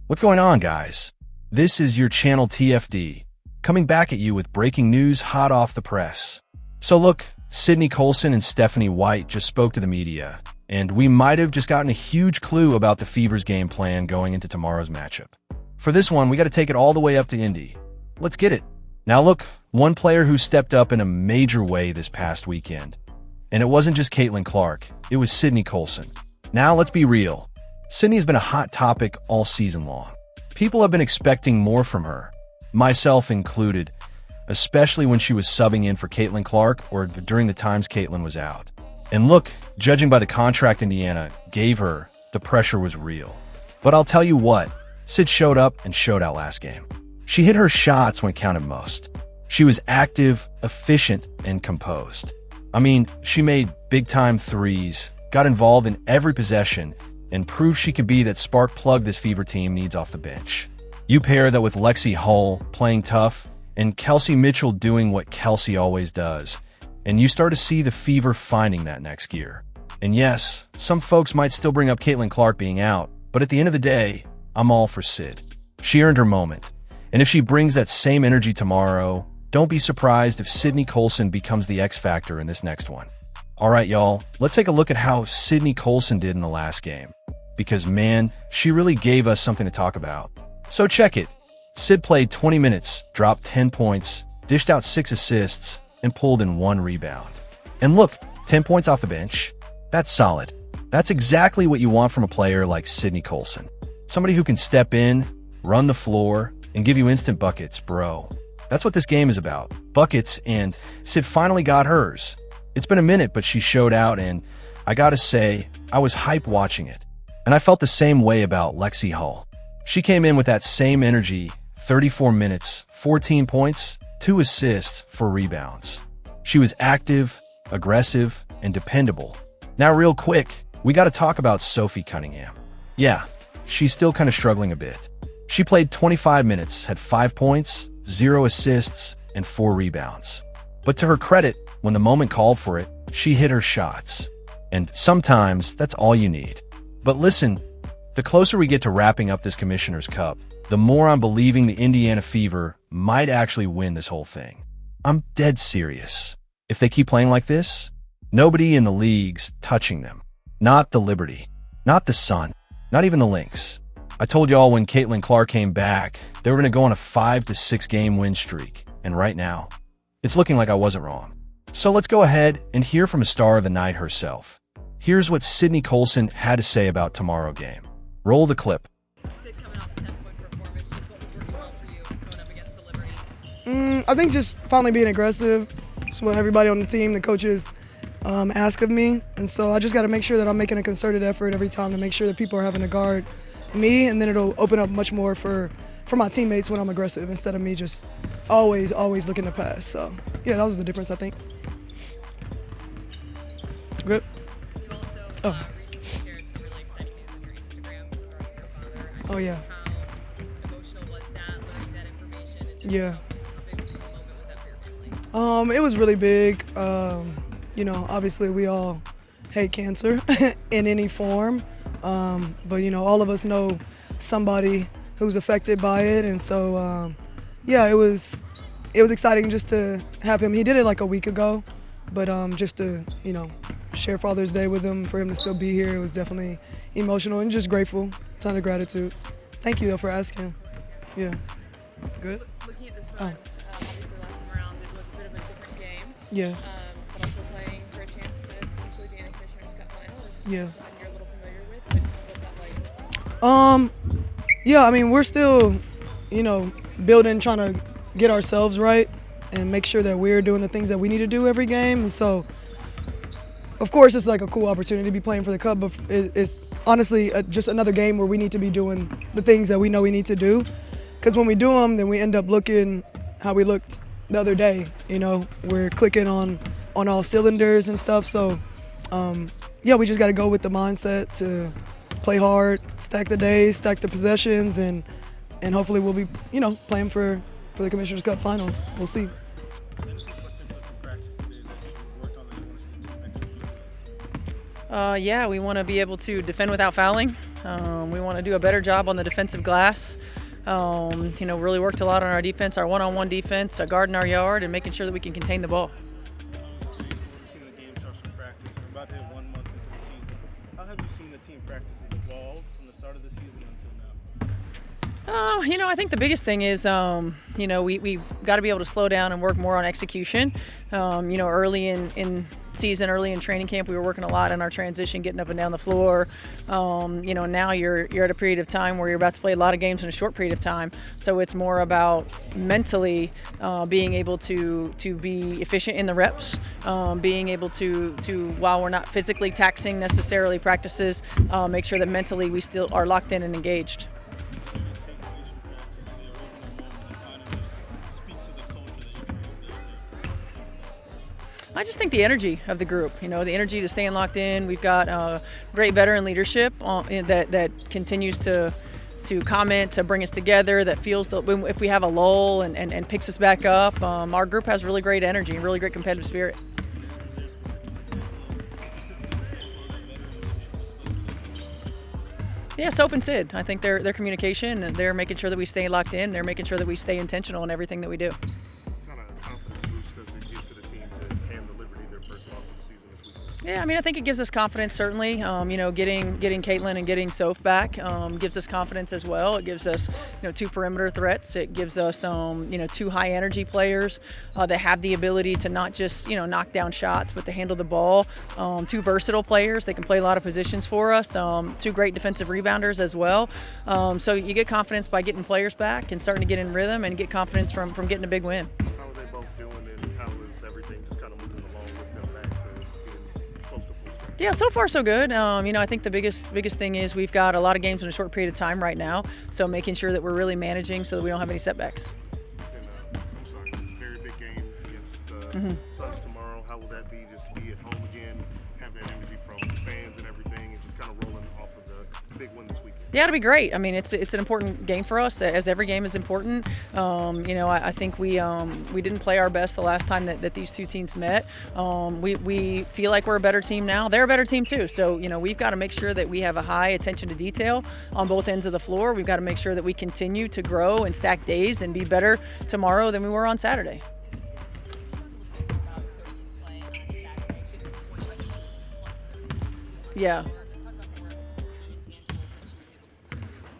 What's going on, guys? This is your channel TFD, coming back at you with breaking news hot off the press. So look, Colson and Stephanie White just spoke to the media, and we might have just gotten a huge clue about the Fever's game plan going into tomorrow's matchup. For this one, we got to take it all the way up to Indy. Let's get it. Now look, one player who stepped up in a major way this past weekend. And it wasn't just Caitlin Clark, it was Coulson. Now let's be real. Sydney has been a hot topic all season long. People have been expecting more from her, myself included, especially when she was subbing in for Caitlin Clark or during the times Caitlin was out. And look, judging by the contract Indiana gave her, the pressure was real. But I'll tell you what, Sid showed up and showed out last game. She hit her shots when it counted most. She was active, efficient, and composed. I mean, she made big-time threes, got involved in every possession, and proved she could be that spark plug this Fever team needs off the bench. You pair that with Lexie Hull playing tough and Kelsey Mitchell doing what Kelsey always does, and you start to see the Fever finding that next gear. And yes, some folks might still bring up Caitlin Clark being out, but at the end of the day, I'm all for Sid. She earned her moment, and if she brings that same energy tomorrow, don't be surprised if Coulson becomes the X factor in this next one. All right, y'all, let's take a look at how Coulson did in the last game. Because, man, she really gave us something to talk about. So check it. Sid played 20 minutes, dropped 10 points, dished out 6 assists, and pulled in 1 rebound. And look, 10 points off the bench. That's solid. That's exactly what you want from a player like Coulson. Somebody who can step in, run the floor, and give you instant buckets, bro. That's what this game is about. Buckets, and Sid finally got hers. It's been a minute, but she showed out, and I gotta say, I was hype watching it. And I felt the same way about Lexie Hull. She came in with that same energy, 34 minutes, 14 points, 2 assists, 4 rebounds. She was active, aggressive, and dependable. Now real quick, we gotta talk about Sophie Cunningham. Yeah, she's still kind of struggling a bit. She played 25 minutes, had 5 points, 0 assists, and 4 rebounds. But to her credit, when the moment called for it, she hit her shots. And sometimes that's all you need. But listen, the closer we get to wrapping up this Commissioner's Cup, the more I'm believing the Indiana Fever might actually win this whole thing. I'm dead serious. If they keep playing like this, nobody in the league's touching them. Not the Liberty, not the Sun, not even the Lynx. I told y'all when Caitlin Clark came back, they were going to go on a 5 to 6 game win streak. And right now, it's looking like I wasn't wrong. So let's go ahead and hear from a star of the night herself. Here's what Coulson had to say about tomorrow's game. Roll the clip. Sid coming off a 10-point performance, just what was working well for you going up against the Liberty? I think just finally being aggressive. It's what everybody on the team, the coaches, ask of me. And so I just got to make sure that I'm making a concerted effort every time to make sure that people are having to guard me, and then it'll open up much more for my teammates when I'm aggressive instead of me just always looking to pass. So, yeah, that was the difference, I think. Good. You also recently shared some really exciting news on your Instagram regarding your father. Oh, yeah. How emotional was that, learning that information? And just Yeah. how big of a moment was that for your family? It was really big. Obviously we all hate cancer in any form. But, all of us know somebody who's affected by it. And so, it was exciting just to have him. He did it like a week ago, but just to, share Father's Day with him, for him to still be here, it was definitely emotional and just grateful. Ton of gratitude. Thank you, though, for asking. Yeah. Good? Looking at this one, obviously last time around, it was a bit of a different game. Yeah. But also playing for a chance to potentially be in a Commissioner's Cup final. Yeah. Something you're a little familiar with, but what's that like? Yeah, I mean, we're still, building, trying to get ourselves right and make sure that we're doing the things that we need to do every game. And so, of course, it's like a cool opportunity to be playing for the Cup, but it's honestly just another game where we need to be doing the things that we know we need to do. Because when we do them, then we end up looking how we looked the other day. We're clicking on all cylinders and stuff. So, we just got to go with the mindset to play hard, stack the days, stack the possessions, and hopefully we'll be, playing for the Commissioner's Cup final. We'll see. Then just what's input from practice Yeah, we want to be able to defend without fouling. We want to do a better job on the defensive glass. Really worked a lot on our defense, our one-on-one defense, guarding our yard, and making sure that we can contain the ball. Seen the game starts from practice. We're about to hit 1 month into the season. How have you seen the team practices evolve from the start of the season until now? I think the biggest thing is, we've got to be able to slow down and work more on execution. Early in season, early in training camp, we were working a lot on our transition, getting up and down the floor. Now you're at a period of time where you're about to play a lot of games in a short period of time. So it's more about mentally being able to be efficient in the reps, being able to while we're not physically taxing necessarily practices, make sure that mentally we still are locked in and engaged. I just think the energy of the group, the energy to staying locked in. We've got great veteran leadership that continues to comment, to bring us together, that feels that if we have a lull and picks us back up. Our group has really great energy and really great competitive spirit. Yeah, Soph and Sid. I think their communication, and they're making sure that we stay locked in. They're making sure that we stay intentional in everything that we do. Yeah, I think it gives us confidence, certainly. Getting Caitlin and getting Soph back gives us confidence as well. It gives us, 2 perimeter threats. It gives us, 2 high energy players that have the ability to not just, knock down shots, but to handle the ball. 2 versatile players. They can play a lot of positions for us. 2 great defensive rebounders as well. So you get confidence by getting players back and starting to get in rhythm and get confidence from getting a big win. How are they both doing, and how is everything just kind of moving along with them back to being close to full strength? Yeah, so far so good. I think the biggest thing is we've got a lot of games in a short period of time right now, so making sure that we're really managing so that we don't have any setbacks. And I'm sorry, it's a very big game against Suns tomorrow. How will that be? Just be at home again, have that energy from the fans and everything, and just kind of rolling off of the big win this weekend? Yeah, it'll be great. It's an important game for us, as every game is important. I think we didn't play our best the last time that these 2 teams met. We feel like we're a better team now. They're a better team too. So we've got to make sure that we have a high attention to detail on both ends of the floor. We've got to make sure that we continue to grow and stack days and be better tomorrow than we were on Saturday. Yeah.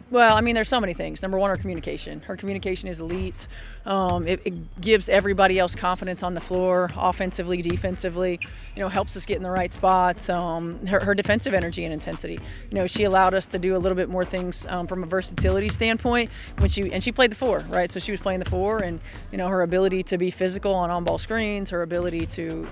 Well, there's so many things. Number one, her communication. Her communication is elite. It gives everybody else confidence on the floor, offensively, defensively. Helps us get in the right spots. Her defensive energy and intensity. She allowed us to do a little bit more things from a versatility standpoint when she played the 4, right? So she was playing the 4, and her ability to be physical on ball screens, her ability to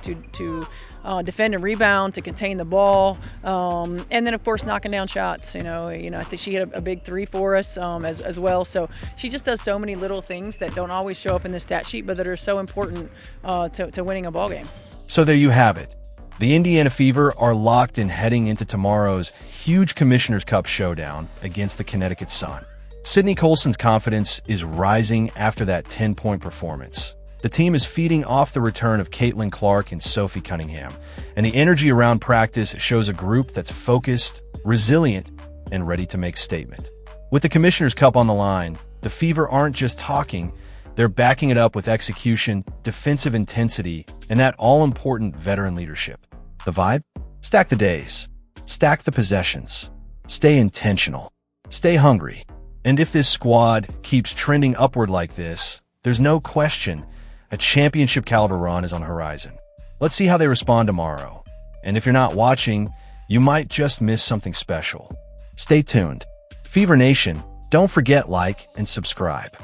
defend and rebound, to contain the ball, and then of course knocking down shots. I think she hit a big 3 for us as well. So she just does so many little things that don't always show up in the stat sheet, but that are so important to winning a ball game. So there you have it. The Indiana Fever are locked in heading into tomorrow's huge Commissioner's Cup showdown against the Connecticut Sun. Sydney Coulson's confidence is rising after that 10-point performance. The team is feeding off the return of Caitlin Clark and Sophie Cunningham, and the energy around practice shows a group that's focused, resilient, and ready to make a statement. With the Commissioner's Cup on the line, the Fever aren't just talking, they're backing it up with execution, defensive intensity, and that all-important veteran leadership. The vibe? Stack the days. Stack the possessions. Stay intentional. Stay hungry. And if this squad keeps trending upward like this, there's no question a championship-caliber run is on the horizon. Let's see how they respond tomorrow. And if you're not watching, you might just miss something special. Stay tuned. Fever Nation, don't forget like and subscribe.